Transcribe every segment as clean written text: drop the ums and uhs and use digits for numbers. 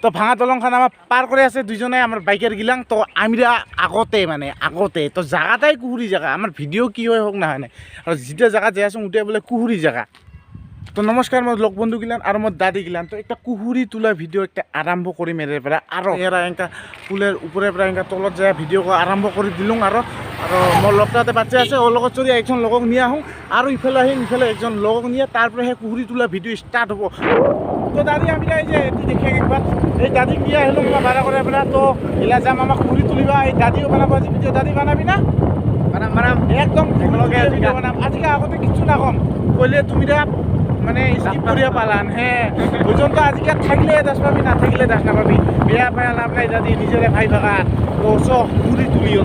তো ভাঙা দলংখান আমার পার করে আছে দুইজনে আমার বাইকের গিলাং তো আমরা আগতে তো জায়গাটাই কুহুরি জায়গা আমার ভিডিও কি হয় হোক না হয় না আর যেটা জায়গা যাই আছো ওটাই বলে কুহুরি জায়গা তো নমস্কার মোর লোক বন্ধু গিলান আর মোর দাদি গিলান তো একটা কুহুরি তোলা ভিডিও একটা আরম্ভ করি মেরে পরা আর এরা এঙ্কা ফুলের উপরে পরা এঙ্কা তলত যায় ভিডিও আরম্ভ করে দিলুম আর মোর লগটাতে বাচ্চা আছে ওর লগত যদি একজন লগক নিয়ে আহোঁ আর ইফালে আহিম ইফালে একজন লগক নিয়ে তারপরে সেই কুহুরি তোলা ভিডিও স্টার্ট হব তো দাদি আমি এই যে এটি দেখে একবার এই দাদিক নিয়ে আহিলো তোমার ভাড়া করে পেলা তো এলা যাম আমাক কুহুরি তুলিবা এই দাদিও বানাবো আজি ভিডিও দাদি বানাবি না বানাম একদম ভিডিও বানাম আজকে আগতে কিছু না কম কইলে তুমি মানে স্কিপ করিয়া পালান হ্যাঁ পর্যন্ত আজকে থাকলে দাস পাবি না থাকলে দাস না পাবি বিয়া পায়া লাভ নাই দাদি নিজেরে ভাই ভাগা তো কুহুরি তুলিও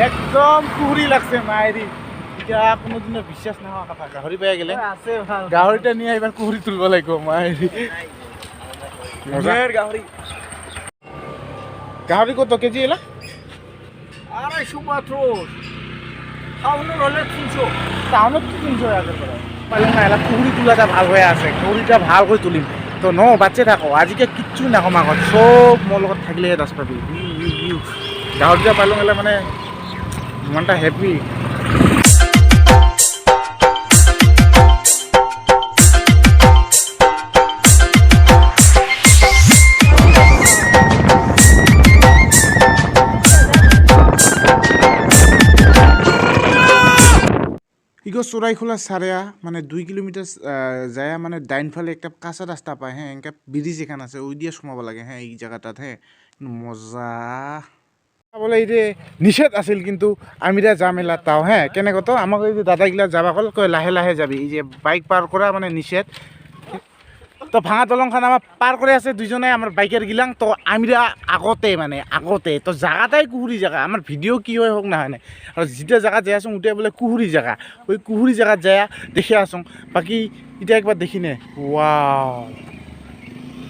একদম কুহুরি লাগছে মায়েরি এতিয়া কোনোদিনও বিশ্বাস না হওয়া কথা গাহৰি পাই গেলে গাহৰিটা নিয়ে এবার কুহুরি তুলব লাগিব মায়েরি গাহৰি কত কেজি এলা 250 মাত্র টাউনের হলে 300 টাউনত 300 টাকা করে পাইলাম না এলা কুহুরি তোলাটা ভাল হয়ে আছে কুহুরিটা ভাল করে তুলিম তো ন বাচ্চা থাকো আজকে কিচ্ছু না কম আগত সব মোৰ লগত থাকিলে দাস পাবি গাহৰিটা পাইলাম এলা মানে মনটা হ্যাপি ইগো চোরাইখোলা সারেয়া মানে 2 কিলোমিটার যায় মানে ডাইন ফালে একটা কাঁচা রাস্তা পায় হ্যাঁ এনকা ব্রিজ এখান আছে ওই দিয়ে সোমাব লাগে হ্যাঁ এই জায়গাটাত হ্যাঁ মজা বলে এই যে নিষেধ আছিল কিন্তু আমিরা জামেলা তাও হ্যাঁ কেনে কত আমাকে এই যে দাদাগিলা যাবা কল কয় লাহে লাহে যাবি এই যে বাইক পার করা মানে নিষেধ তো ভাঙা দলংখান আমার পার করে আছে দুইজনে আমার বাইকের গিলাং তো আমরা আগতে তো জায়গাটাই কুহুরি জায়গা আমার ভিডিও কি হয় হোক না হয় না আর যেটা জায়গা যাই আসুন ওটাই বলে কুহুরি জায়গা ওই কুহুরি জায়গা যায় দেখে আসুন বাকি এটা একবার দেখি নে ওয়াও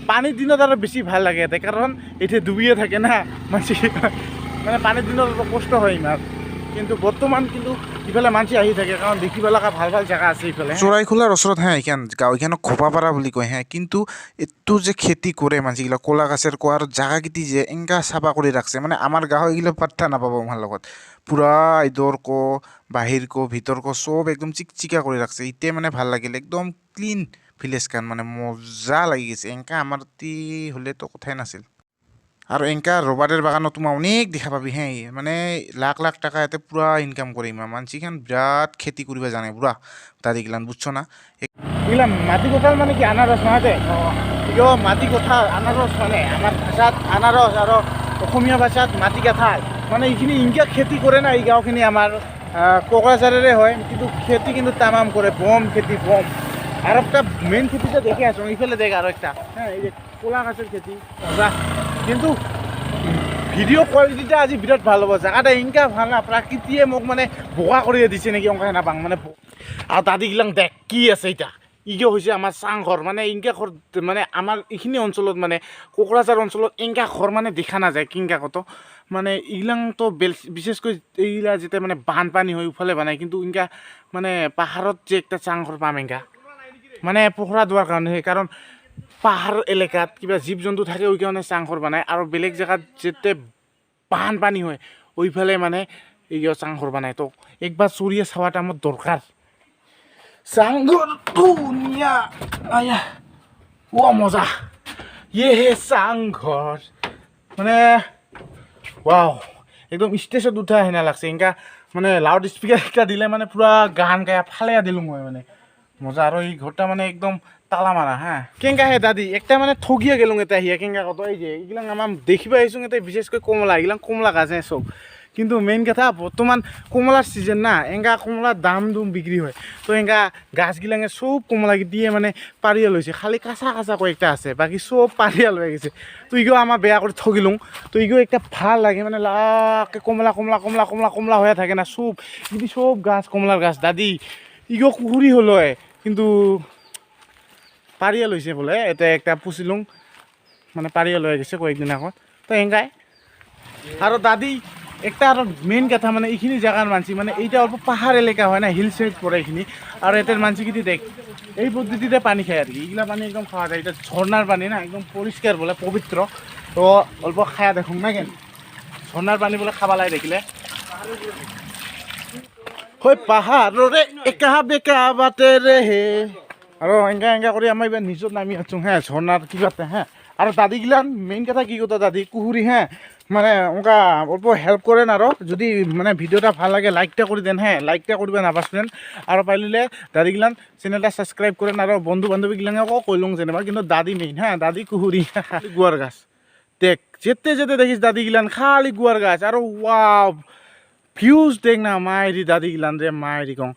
পানির দিনত আরো বেশি ভাল লাগে এতে কারণ এটা ডুবিয়ে থাকে না মানসি মানে পানির দিনত অলপ কষ্ট হয় ইমান কিন্তু বর্তমান কিন্তু ইফালে মানুষ আহি থাকে কারণ দেখিব লগা ভাল ভাল জায়গা আছে ইফালে চোরাইখোলার ওচৰত হ্যাঁ এখান গাঁও এখানে খোপাপাৰা বুলি কয় হ্যাঁ কিন্তু এতো যে খেতি কৰে মানুহগিলা কলা গাছের কোয়ার জায়গা কিটি যে এংকা চাফা কৰি রাখছে মানে আমার গাঁও এগুলো পাত্তা নাপাব আমার লগত পুরা ইদর কো বাহির কো ভিতর কো সব একদম চিকচিকা করে রাখছে ইতে মানে ভাল লাগিল একদম ক্লিন ভিলেজ খান মানে মজা লাগি গেছে এংকা আমার তি হলে তো কথাই নাছিল আর এংকা রবারের বাগানত তোমার অনেক দেখা পাবি হ্যাঁ মানে লাখ লাখ টাকা এতে পুরা ইনকাম করে ইমা মানসিখান বিরাট খেতি করিবা জানে পুরা দাদি গিলান বুঝছো না এগুলাম মাটি কঁঠাল মানে কি আনারস নহয় মাটি কঁঠাল আনারস মানে আমার ভাষাত আনারস আর অসমীয়া ভাষাত মাটি কাঁঠাল মানে এইখিনি ইনকা খেতি করে না এই গাঁওখিনি আমার কোকরাঝারেরে হয় কিন্তু খেতি কিন্তু তামাম করে বম খেতি বম আর একটা মেন খেতিটা দেখে আসো এইফালে দেখ আরো একটা হ্যাঁ এই যে কলা গাছের খেতি মজা কিন্তু ভিডিও কোয়ালিটিটা আজি বিরাট ভাল হ'ব জায়গাটা ইনকা ভাল না প্রাকৃতিয়ে মোক মানে বোকা কৰি দিছে নেকি অংকা নাপাং মানে আর দাদিগিলাং দেখ কি আছে এটা ইগে হৈছে আমার চাংঘর মানে ইনকা ঘর মানে আমার এইখিনি অঞ্চলত মানে কোকরাঝার অঞ্চলত ইনকা ঘর মানে দেখা নাযায় কিনকা কত মানে এইগিলাং তো বিশেষকৈ এইগিলা যেতিয়া মানে বানপানী হয় উফালে বানায় কিন্তু ইনকা মানে পাহাৰত যে একটা চাংঘর পাম ইনকা মানে পোখৰা দোৱাৰ কাৰণে কাৰণ পাহাড় এলেকাত কিবা জীৱ জন্তু থাকে ওই কারণে চাংঘর বানায় আর বেলেগ জায়গাত যেতে বানপানী হয় ওইফালে মানে এই চাংঘর বানায় তো একবার চুরিয়ে চাওয়াটা আমার দরকার চাংঘর ধুনিয়া আয়া ও মজা ইয়ে হে চাংঘর মানে ওয়াও একদম স্টেজত উঠা হেনা লাগছে এনকা মানে লাউড স্পিকার একটা দিলে মানে পুরা গান গায়া ফালেয়া দিলুম মই মানে মজা আর এই ঘরটা মানে একদম তালা মারা হ্যাঁ কেঙ্কা হে দাদি একটা মানে ঠগিয়ে গেলুম এটা হিয়া কেঙ্কা কত এই যে এগুলা আমার দেখিবা আহিছোঁ এটা বিশেষকৈ কমলা এগুলা কমলা গাছ হ্যাঁ সব কিন্তু মেইন কথা বর্তমান কমলার সিজন না এঙ্গা কমলার দাম দুম বিক্রি হয় তো এঙ্গা গাছগিলাঙে সব কমলা দিয়ে মানে পারিয়া লৈছে খালি কাঁচা কাঁচা কয়েকটা আছে বাকি সব পারিয়া লৈ গেছে তো ইগো আমার বেয়া করে ঠগিলুম তো ইগো একটা ভাল লাগে মানে লাকে কমলা কমলা কমলা কমলা কমলা হয়ে থাকে না সব যদি সব গাছ কমলার গাছ দাদি ইগো কুহুরি হলো কিন্তু পারিয়া লৈছে বোলে এটা একটা পুছিলুং মানে পারিয়া লৈ গেছে কয়েকদিন আগত তো এঙ্গাই আর দাদি একটা আৰু মেইন কথা মানে এইখিনি জেগাৰ মানসি মানে এইটা অল্প পাহাৰ এলেকা হয় না হিল সাইড পৰে এইখিনি আৰু এটাৰ মানসিকিটি দেখ এই পদ্ধতিতে পানী খায় আর কি এইগুলা পানী একদম খাওয়া যায় এটা ঝর্ণার পানী না একদম পরিষ্কার বলে পবিত্র তো অল্প খায়া দেখুন না কেন ঝর্ণার পানী বলে খাবা লাগে দেখিলে হয় পাহাৰৰে একা বেকা বাটেৰে হে আৰু এংগা কৰি আমাৰ এইবাৰ নিজত নামি আছোঁ হ্যাঁ ঝৰ্ণাৰ কিবাতে হ্যাঁ আৰু দাদিগিলান মেইন কথা কি কথা দাদি কুহুৰি হ্যাঁ মানে ওকা অল্প হেল্প করেন আরো যদি মানে ভিডিওটা ভাল লাগে লাইকটা করে দেন হ্যাঁ লাইকটা করবেন নাপাসবেন আর পাইলে দাদিগিলান চ্যানেলটা সাবস্ক্রাইব করেন আর বন্ধু বান্ধবীগিলাঙ্গেও কইলুং যেনেবা কিন্তু দাদি মেইন হ্যাঁ দাদি কুহুরি গুয়ার গাছ দেখ যেতে যেতে দেখিস দাদিগিলান খালি গুয়ার গাছ আর ওয়াও ভিউজ দেখ না মায়েরি দাদিগিলান রে মায়েরি কং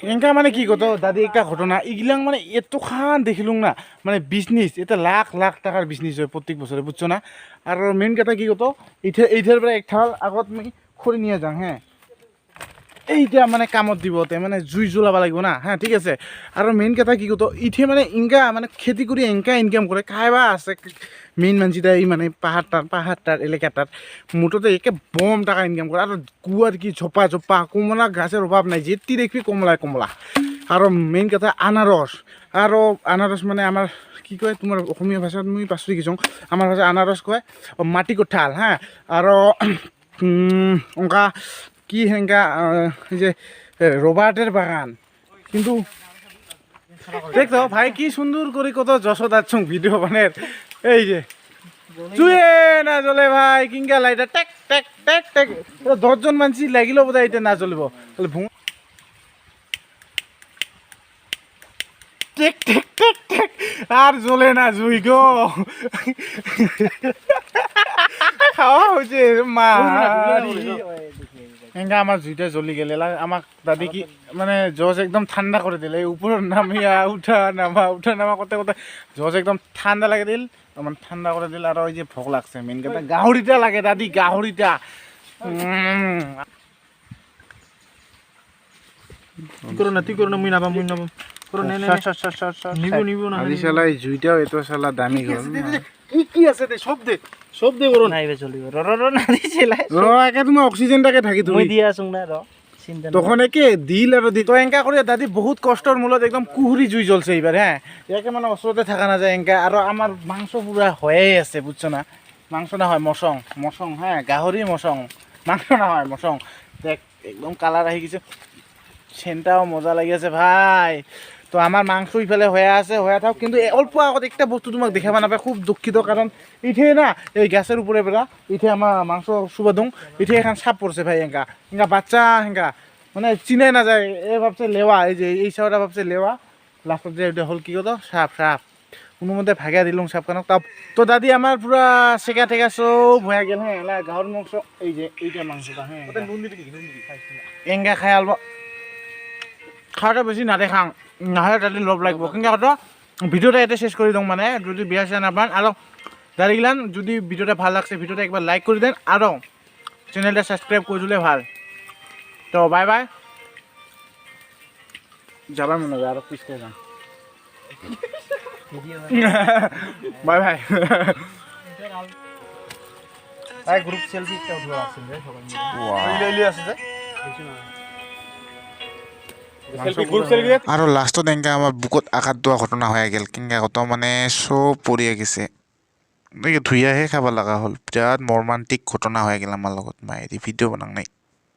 এংকা মানে কি কত দাদি একটা ঘটনা ইগিলাং মানে এত খান দেখিলুং না মানে বিজনেস এটা লাখ লাখ টাকার বিজনেস হয় প্রত্যেক বছরে বুঝছো না আর মেইন কথা কি কত এইটার পরে এক ঠাল আগত আমি খড়ি নিয়ে যাং হ্যাঁ এইটা মানে কামত দিব মানে জুই জ্বলাব লাগিব না হ্যাঁ ঠিক আছে আর মেইন কথা কি কত ইঠে মানে ইনকা মানে খেতি করে এংকা ইনকাম করে খাইবা আছে মেইন মানসিটা এই মানে পাহাড়টার এলাকাটার মুঠতে একে বম টাকা ইনকাম করে আর গুয়ার কি ঝোপা ঝোপা কমলা গাছের অভাব নাই যেটি দেখবি কমলা কমলা আর মেইন কথা আনারস আর আনারস মানে আমার কি কয় তোমার অসমীয়া ভাষাত মই পাচলি কিছু আমার ভাষা আনারস কয় মাটি কঁঠাল হ্যাঁ আর অঙ্কা কি হেঙ্কা যে রবার্টের বাগান কিন্তু দেখতো ভাই কি সুন্দর করে কত যশোদার ছং ভিডিও বানের এই যে চুয়ে না জ্বলে ভাই কিংকা লাইটা টেক টেক টেক টেক 10 জন মানসি লাগিল বোধ এটা না জ্বলিব তাহলে ভুঁ টেক টেক টেক টেক আর জ্বলে না জুই গো খাওয়া হয়েছে মা এঙ্গা আমার জুইটা জ্বলি গেলে আমাক দাদি কি মানে জজ একদম ঠান্ডা করে দিলে উপর নামিয়া উঠা নামা করতে করতে জজ একদম ঠান্ডা লাগে দিল মানে ঠান্ডা করে দিল আর ওই যে ভোগ লাগছে মেন কথা গাহরিটা লাগে দাদি গাহরিটা তুই করো না মুই নাপাম করো নে নিবো না আজি শালা এই জুইটাও এত শালা দামি গল কি আছে দে সব দে করো নাইবে চলিব র না দিছিলা র একা তুমি অক্সিজেনটাকে থাকি তুমি দিয়া আছুং না র চিন্তা তখন একে দিল আর দি তো এঙ্কা করে দাদি বহুত কষ্টর মূলত একদম কুহুরি জুই জ্বলছে এইবার হ্যাঁ একে মানে অসরতে থাকা না যায় এঙ্কা আর আমার মাংস পুরা হয়ে আছে বুঝছো না মাংস না হয় মশং হ্যাঁ গাহরি মশং মাংস না হয় মশং দেখ একদম কালার আহি গেছে সেনটাও মজা লাগি আছে ভাই তো আমার মাংস ইফালে হয়ে আছে হয়ে থাক কিন্তু অল্প আগত একটা বস্তু তোমাক দেখাবা নাপায় খুব দুঃখিত কারণ ইঠে না এই গ্যাসের উপরে বেড়া ইঠে আমার মাংস শুবা দিওঁ ইঠে এখন সাপ পড়ছে ভাই এঙ্কা বাচ্চা হেঙ্কা মানে চিনাই না যায় এ ভাবছে লেওয়া এই যে এই সাপটা ভাবছে লেওয়া লাস্টত যে এটা হল কি কত সাপ কোনো মতে ভাগিয়া দিলুং সাপখানক তো দাদি আমার পুরা সেকা টেকা সব হয়ে গেল হ্যাঁ গাহর মাংস এই যে এইটা মাংসটা হ্যাঁ এঙ্গা খাই আলব খাওয়াটা বেশি না দেখাং নাহলে তাতে লোভ লাগব কিন্তু কত ভিডিওটা এতে শেষ করে দিওঁ মানে যদি বিয়া চিয়া নাপান আর দাদিগিলান যদি ভিডিওটা ভাল লাগছে ভিডিওটা একবার লাইক করে দেন আর চ্যানেলটা সাবস্ক্রাইব করে দিলে ভাল তো বাই বাই যাবার মনে হয় আরো পিছকে যান বাই বাই তাই গ্রুপ সেলফি একটা উঠে আসছেন রে সবাই মিলে লইলি আছে যে আৰু লাষ্টত এনেকৈ আমাৰ বুকুত আঘাত দিয়া ঘটনা হৈ গ'ল কেনেকৈ কত মানে চব পৰি গেছে ধুইয়াহে খাব লগা হ'ল বিৰাট মৰ্মান্তিক ঘটনা হৈ গ'ল আমাৰ লগত মায়ে ভিডিঅ' বনাং নাই